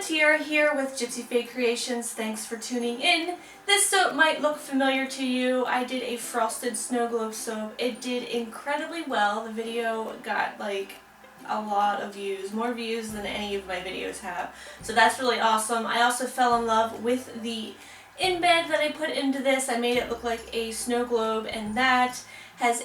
Tiara here with Gypsyfae Creations. Thanks for tuning in. This soap might look familiar to you. I did a frosted snow globe soap. It did incredibly well. The video got like a lot of views, more views than any of my videos have. So that's really awesome. I also fell in love with the embed that I put into this. I made it look like a snow globe, and that has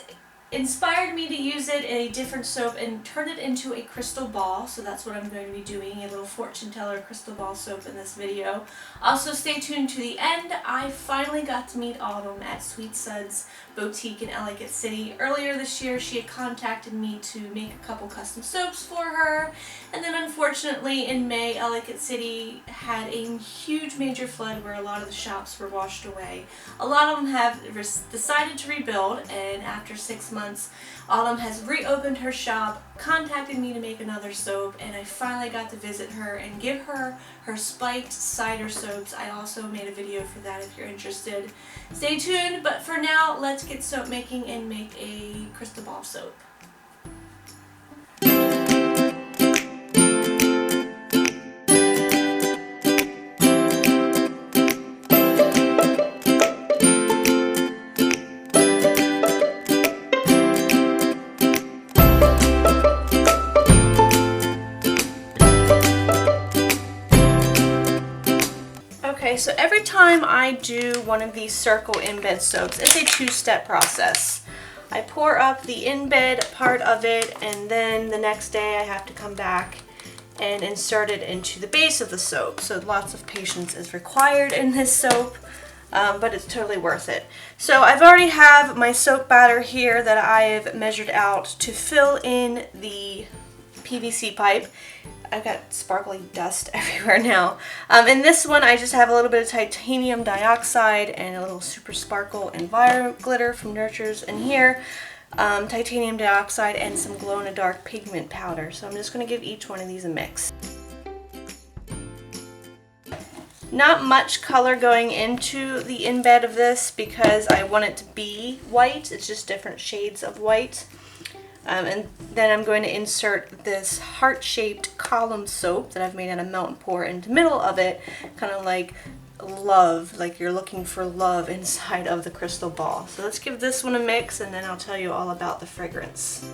inspired me to use it in a different soap and turn it into a crystal ball. So that's what I'm going to be doing, a little fortune teller crystal ball soap in this video. Also stay tuned to the end. I finally got to meet Autumn at Suds boutique in Ellicott City. Earlier this year she had contacted me to make a couple custom soaps for her, and then unfortunately in May Ellicott City had a huge major flood where a lot of the shops were washed away. A lot of them have decided to rebuild, and after 6 months Autumn has reopened her shop, contacted me to make another soap, and I finally got to visit her and give her her spiked cider soaps. I also made a video for that if you're interested. Stay tuned, but for now let's get soap making and make a crystal ball soap. Okay, so every time I do one of these circle embed soaps, it's a two-step process. I pour up the embed part of it, and then the next day I have to come back and insert it into the base of the soap. So lots of patience is required in this soap, but it's totally worth it. So I've already have my soap batter here that I've measured out to fill in the PVC pipe. I've got sparkly dust everywhere now. In this one I just have a little bit of titanium dioxide and a little super sparkle enviro glitter from Nurtures, and here titanium dioxide and some glow-in-the-dark pigment powder. So I'm just going to give each one of these a mix. Not much color going into the embed of this because I want it to be white. It's just different shades of white. And then I'm going to insert this heart-shaped column soap that I've made out of melt and pour into the middle of it, kind of like love, like you're looking for love inside of the crystal ball. So let's give this one a mix, and then I'll tell you all about the fragrance.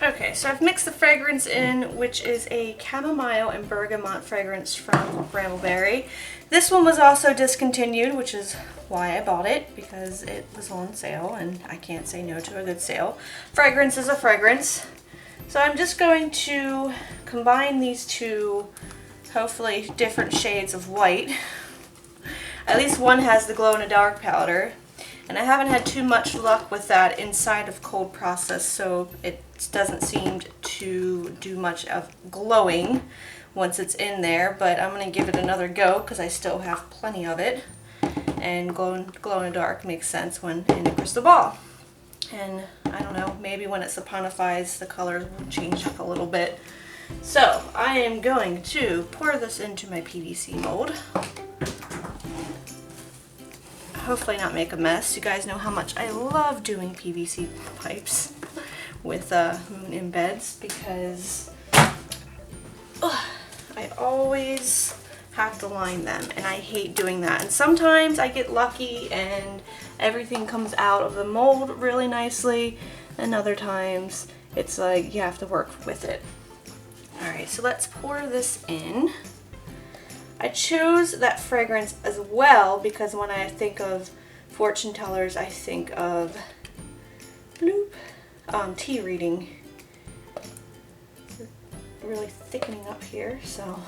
Okay, so I've mixed the fragrance in, which is a chamomile and bergamot fragrance from Brambleberry. This one was also discontinued, which is why I bought it, because it was on sale and I can't say no to a good sale. Fragrance is a fragrance. So I'm just going to combine these two, hopefully different shades of white. At least one has the glow-in-the-dark powder. And I haven't had too much luck with that inside of cold process soap. It doesn't seem to do much of glowing once it's in there, but I'm going to give it another go because I still have plenty of it. And glow in the dark makes sense when in a crystal ball. And I don't know, maybe when it saponifies the colors will change up a little bit. So I am going to pour this into my PVC mold. Hopefully not make a mess. You guys know how much I love doing PVC pipes with moon embeds because I always have to line them, and I hate doing that. And sometimes I get lucky and everything comes out of the mold really nicely, and other times it's like you have to work with it. Alright, so let's pour this in. I chose that fragrance as well because when I think of fortune tellers, I think of bloop, tea reading. It's really thickening up here, so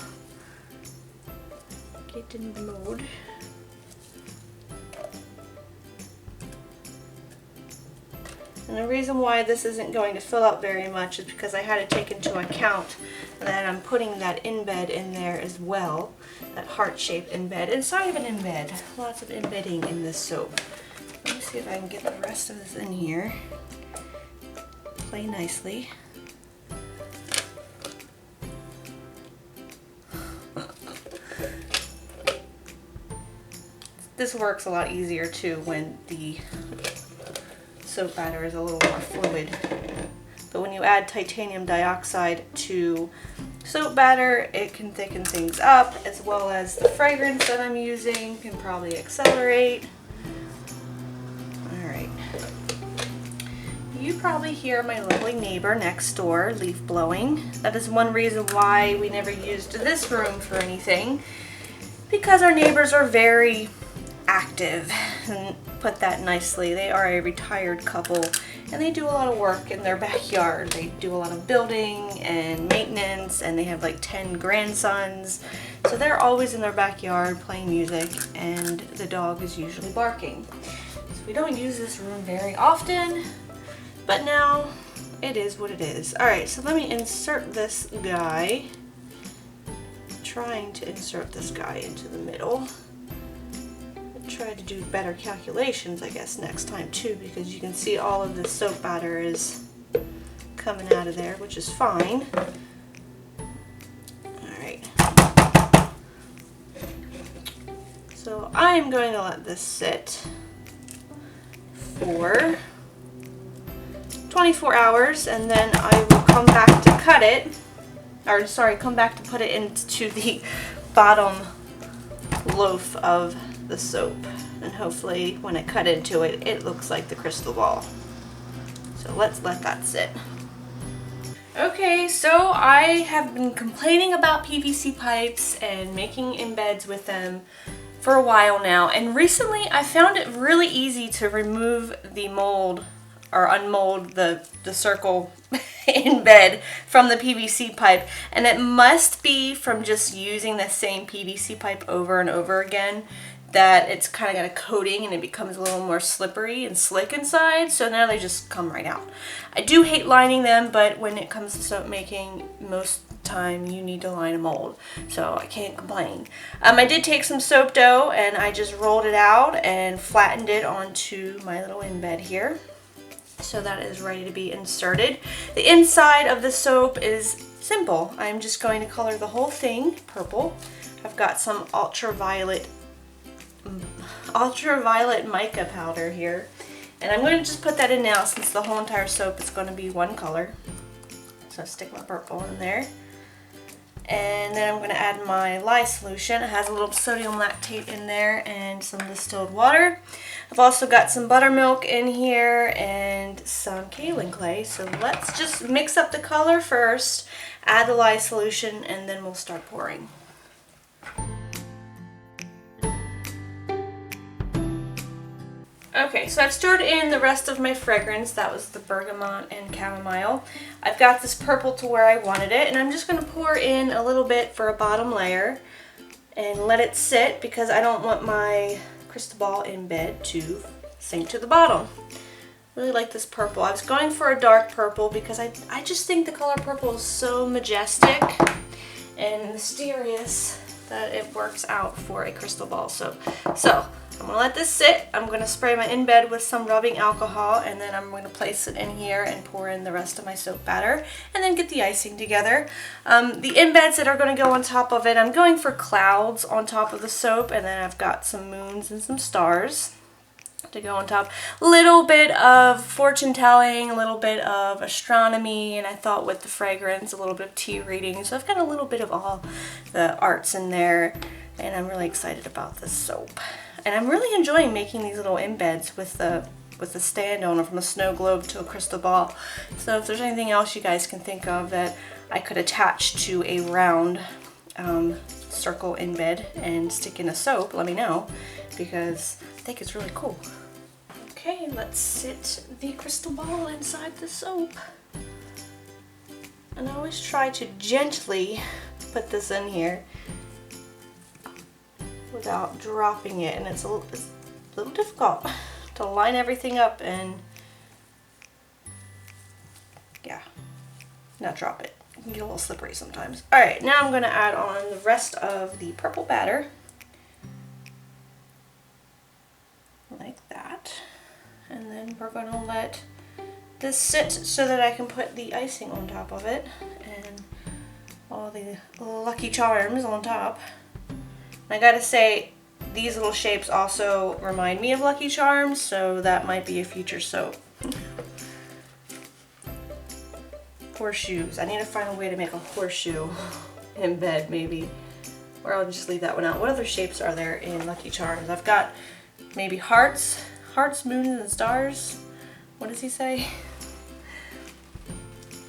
get in the mode. And the reason why this isn't going to fill up very much is because I had to take into account that I'm putting that embed in there as well, that heart-shaped embed inside of an embed. Lots of embedding in this soap. Let me see if I can get the rest of this in here. Play nicely. This works a lot easier too when the soap batter is a little more fluid. but when you add titanium dioxide to soap batter, it can thicken things up, as well as the fragrance that I'm using can probably accelerate. Alright. You probably hear my lovely neighbor next door leaf blowing. That is one reason why we never used this room for anything, because our neighbors are very active, and put that nicely. They are a retired couple and they do a lot of work in their backyard. They do a lot of building and maintenance, and they have like 10 grandsons. So they're always in their backyard playing music, and the dog is usually barking. So we don't use this room very often, but now it is what it is. Alright, so let me insert this guy. I'm trying to insert this guy into the middle. Try to do better calculations, I guess, next time too, because you can see all of the soap batter is coming out of there, which is fine. Alright. So I'm going to let this sit for 24 hours, and then I will come back to cut it, or sorry, come back to put it into the bottom loaf of the soap, and hopefully when I cut into it, it looks like the crystal ball. So let's let that sit. Okay, so I have been complaining about PVC pipes and making embeds with them for a while now, and recently I found it really easy to remove the mold or unmold the circle embed from the PVC pipe, and it must be from just using the same PVC pipe over and over again that it's kind of got a coating and it becomes a little more slippery and slick inside, so now they just come right out. I do hate lining them, but when it comes to soap making, most time you need to line a mold, so I can't complain. I did take some soap dough and I just rolled it out and flattened it onto my little embed here. So that is ready to be inserted. The inside of the soap is simple. I'm just going to color the whole thing purple. I've got some ultraviolet mica powder here, and I'm going to just put that in now since the whole entire soap is going to be one color. So stick my purple in there, and then I'm going to add my lye solution. It has a little sodium lactate in there and some distilled water. I've also got some buttermilk in here and some kaolin clay. So let's just mix up the color first, add the lye solution, and then we'll start pouring. Okay, so I've stirred in the rest of my fragrance. That was the bergamot and chamomile. I've got this purple to where I wanted it, and I'm just going to pour in a little bit for a bottom layer and let it sit, because I don't want my crystal ball embed to sink to the bottom. Really like this purple. I was going for a dark purple because I just think the color purple is so majestic and mysterious that it works out for a crystal ball soap. So I'm going to let this sit. I'm going to spray my embed with some rubbing alcohol, and then I'm going to place it in here and pour in the rest of my soap batter and then get the icing together. The embeds that are going to go on top of it, I'm going for clouds on top of the soap, and then I've got some moons and some stars to go on top. A little bit of fortune telling, a little bit of astronomy, and I thought with the fragrance, a little bit of tea reading. So I've got a little bit of all the arts in there, and I'm really excited about this soap. And I'm really enjoying making these little embeds with the stand on, from a snow globe to a crystal ball. So if there's anything else you guys can think of that I could attach to a round circle embed and stick in a soap, let me know, because I think it's really cool. Okay, let's sit the crystal ball inside the soap. And I always try to gently put this in here without dropping it, and it's a little difficult to line everything up and, yeah, not drop it. It can get a little slippery sometimes. Alright, now I'm going to add on the rest of the purple batter, like that, and then we're going to let this sit so that I can put the icing on top of it and all the lucky charms on top. I gotta say, these little shapes also remind me of Lucky Charms, so that might be a future soap. horseshoes. I need to find a way to make a horseshoe embed maybe. Or I'll just leave that one out. What other shapes are there in Lucky Charms? I've got maybe hearts, moons, and stars. What does he say?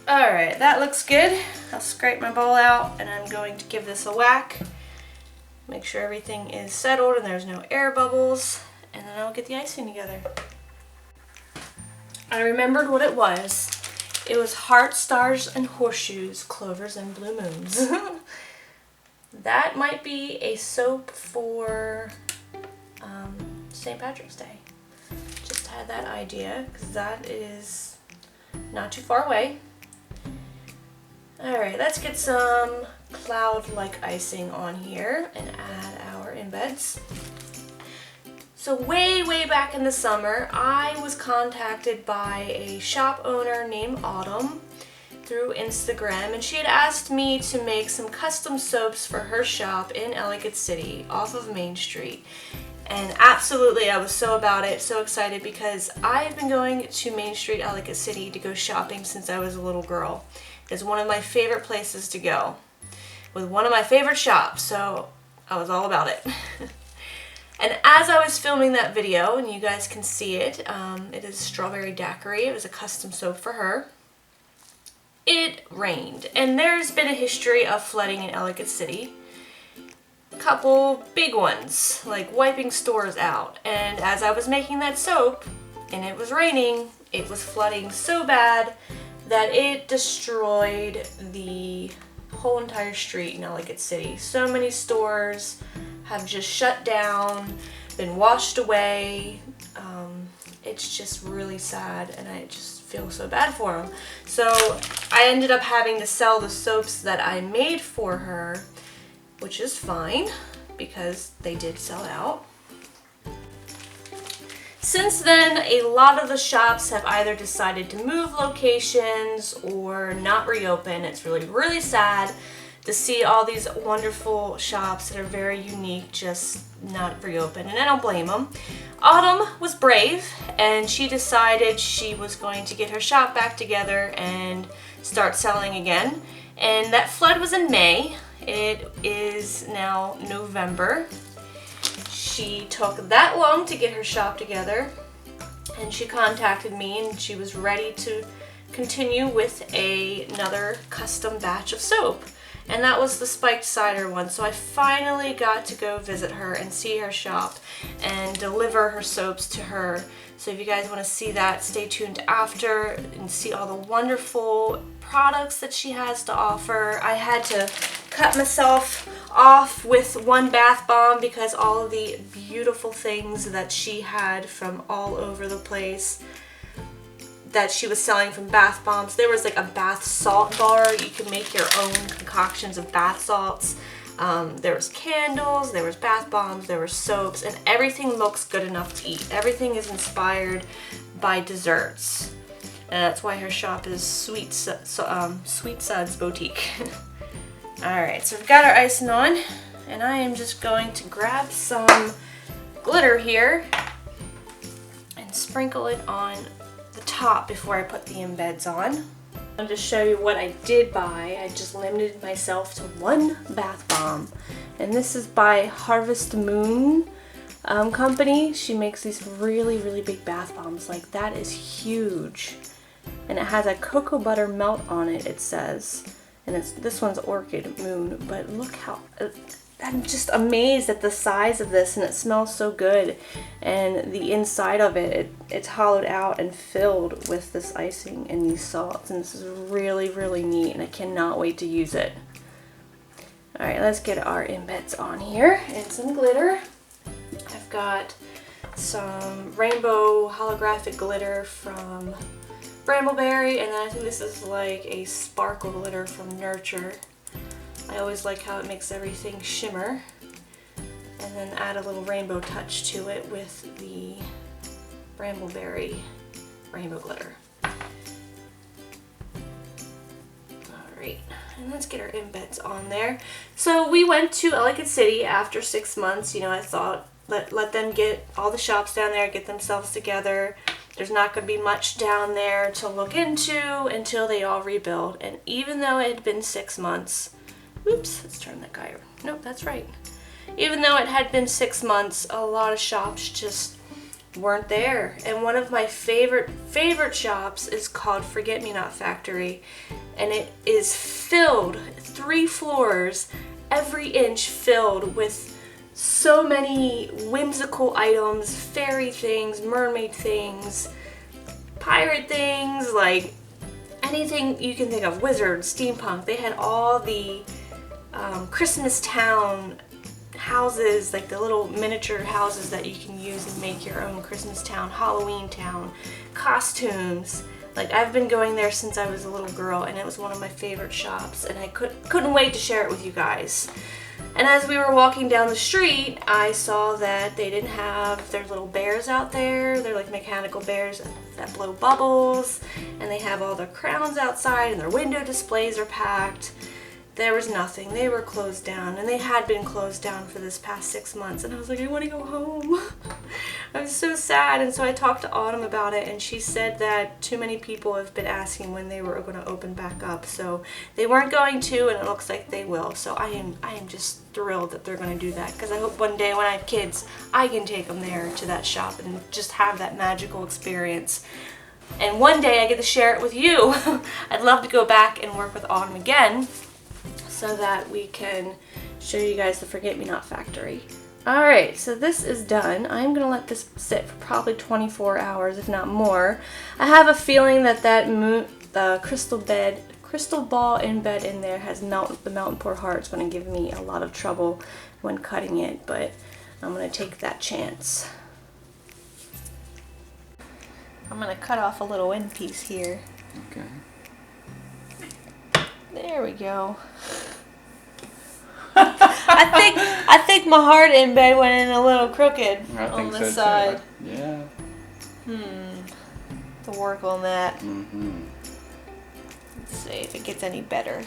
Alright, that looks good. I'll scrape my bowl out and I'm going to give this a whack. Make sure everything is settled and there's no air bubbles. And then I'll get the icing together. I remembered what it was. It was hearts, stars, and horseshoes, clovers, and blue moons. That might be a soap for St. Patrick's Day. Just had that idea because that is not too far away. Alright, let's get some cloud-like icing on here and add our embeds. So way back in the summer, I was contacted by a shop owner named Autumn through Instagram, and she had asked me to make some custom soaps for her shop in Ellicott City off of Main Street. And absolutely, I was so about it, so excited, because I've been going to Main Street, Ellicott City to go shopping since I was a little girl. It's one of my favorite places to go with one of my favorite shops, so I was all about it. And as I was filming that video, and you guys can see it, it is Strawberry Daiquiri. It was a custom soap for her. It rained, and there's been a history of flooding in Ellicott City. A couple big ones, like wiping stores out. And as I was making that soap, and it was raining, it was flooding so bad that it destroyed the whole entire street in Ellicott City. So many stores have just shut down, been washed away. It's just really sad, and I just feel so bad for them. So I ended up having to sell the soaps that I made for her, which is fine because they did sell out. Since then, a lot of the shops have either decided to move locations or not reopen. It's really sad to see all these wonderful shops that are very unique just not reopen, and I don't blame them. Autumn was brave, and she decided she was going to get her shop back together and start selling again. And that flood was in May. It is now November. She took that long to get her shop together, and she contacted me, and she was ready to continue with another custom batch of soap. And that was the spiked cider one. So I finally got to go visit her and see her shop and deliver her soaps to her. So if you guys want to see that, stay tuned after and see all the wonderful products that she has to offer. I had to cut myself off with one bath bomb because all of the beautiful things that she had from all over the place that she was selling from bath bombs. There was like a bath salt bar. You can make your own concoctions of bath salts. There was candles, there was bath bombs, there were soaps, and everything looks good enough to eat. Everything is inspired by desserts. And that's why her shop is Sweet Suds Boutique. Alright, so we've got our icing on, and I am just going to grab some glitter here and sprinkle it on the top before I put the embeds on. I'll just show you what I did buy. I just limited myself to one bath bomb, and this is by Harvest Moon company. She makes these really big bath bombs. Like, that is huge, and it has a cocoa butter melt on it, it says, and this one's Orchid Moon. But look how I'm just amazed at the size of this, and it smells so good. And the inside of it, it's hollowed out and filled with this icing and these salts, and this is really neat, and I cannot wait to use it. Alright, let's get our embeds on here and some glitter. I've got some rainbow holographic glitter from Brambleberry, and then I think this is like a sparkle glitter from Nurture. I always like how it makes everything shimmer. And then add a little rainbow touch to it with the Brambleberry rainbow glitter. Alright, and let's get our embeds on there. So we went to Ellicott City after 6 months. You know, I thought let them get all the shops down there, get themselves together. there's not going to be much down there to look into until they all rebuild. And even though it had been 6 months, oops, let's turn that guy around. Nope, that's right. Even though it had been 6 months, a lot of shops just weren't there. And one of my favorite shops is called Forget Me Not Factory, and it is filled, 3 floors, every inch filled with so many whimsical items, fairy things, mermaid things, pirate things, like anything you can think of, wizards, steampunk. They had all the Christmas town houses, like the little miniature houses that you can use and make your own Christmas town, Halloween town, costumes. Like, I've been going there since I was a little girl, and it was one of my favorite shops, and I couldn't wait to share it with you guys. And as we were walking down the street, I saw that they didn't have their little bears out there. They're like mechanical bears that blow bubbles, and they have all their crowns outside, and their window displays are packed. There was nothing. They were closed down, and they had been closed down for this past 6 months, and I was like, I want to go home. I was so sad, and so I talked to Autumn about it, and she said that too many people have been asking when they were going to open back up, so they weren't going to, and it looks like they will. So I am just thrilled that they're going to do that, because I hope one day when I have kids, I can take them there to that shop and just have that magical experience. And one day I get to share it with you. I'd love to go back and work with Autumn again, so that we can show you guys the Forget Me Not Factory. Alright, so this is done. I'm going to let this sit for probably 24 hours, if not more. I have a feeling that the crystal ball embed in there has the melt and pour heart. It's going to give me a lot of trouble when cutting it, but I'm going to take that chance. I'm going to cut off a little end piece here. Okay. There we go. I think my heart embed went in a little crooked on the side. Too. Yeah. To work on that. Mm-hmm. Let's see if it gets any better.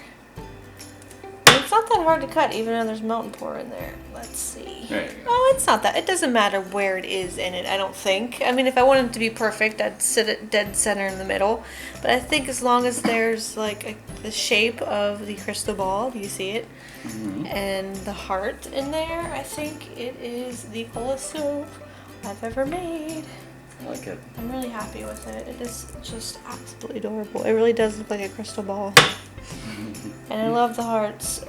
It's not that hard to cut, even though there's melt and pour in there. Let's see. There you go. Oh, it's not that. It doesn't matter where it is in it, I don't think. I mean, if I wanted it to be perfect, I'd sit it dead center in the middle. But I think as long as there's like the shape of the crystal ball, do you see it? Mm-hmm. And the heart in there, I think it is the coolest soap I've ever made. I like it. I'm really happy with it. It is just absolutely adorable. It really does look like a crystal ball. And I love the hearts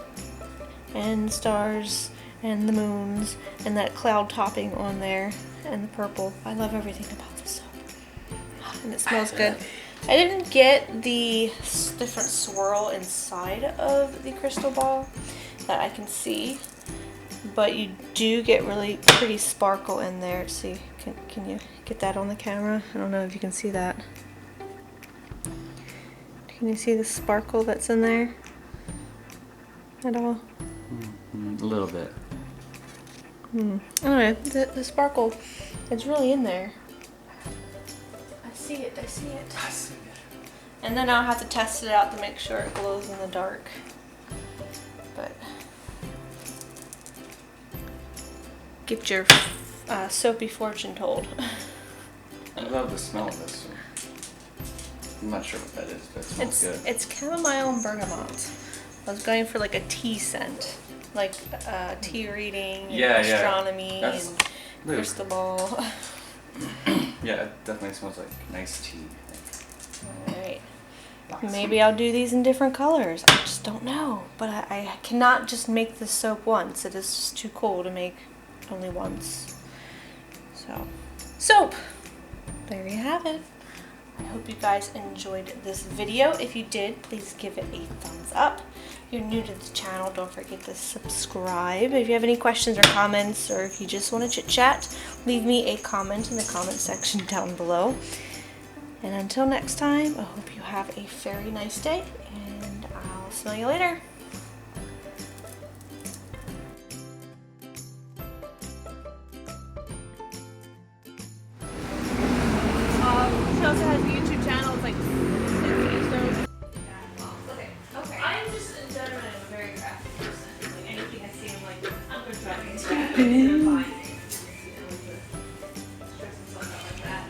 and the stars and the moons and that cloud topping on there and the purple. I love everything about this soap. And it smells good. I didn't get the different swirl inside of the crystal ball that I can see, but you do get really pretty sparkle in there. Let's see, can you get that on the camera? I don't know if you can see that. Can you see the sparkle that's in there at all? A little bit. Anyway, the sparkle, it's really in there. I see it. I see it. And then I'll have to test it out to make sure it glows in the dark. But get your soapy fortune told. I love the smell of this. I'm not sure what that is, but it smells good. It's chamomile and bergamot. I was going for like a tea scent, like tea reading, and astronomy, and crystal ball. Yeah, it definitely smells like nice tea. Alright. Maybe I'll do these in different colors. I just don't know. But I cannot just make this soap once. It is just too cool to make only once. So, soap! There you have it. I hope you guys enjoyed this video. If you did, please give it a thumbs up. If you're new to the channel, don't forget to subscribe. If you have any questions or comments, or if you just want to chit chat, leave me a comment in the comment section down below. And until next time, I hope you have a very nice day, and I'll smell you later. She also has a YouTube channel. It's like 50 so. Okay. I am just in general a very crafty person. Like anything I see, I'm like, I'm gonna try to get crafty. Stress and stuff like that.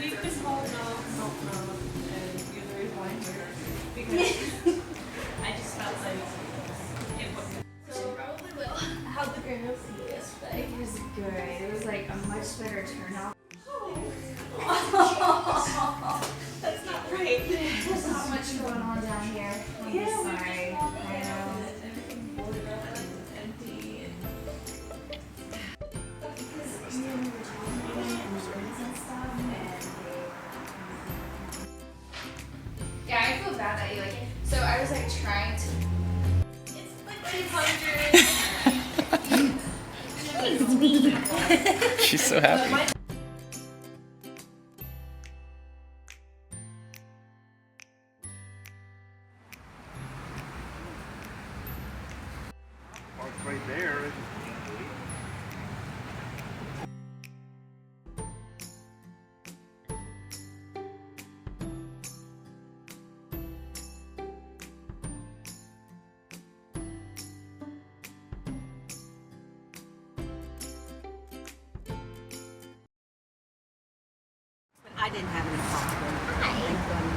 We've been holding off salt and usually wine here because I just felt like it wasn't. So probably will. How'd the grandma see yesterday? It was good. It was like a much better turnout. That's not right. There's not much going on down here. I'm just sorry. I know. Everything boarded up and empty and Because me and we were talking and birds and stuff and yeah, I feel bad that you like it. So I was like trying to. it's like 200. She's so happy. Park's right there. I didn't have any problem.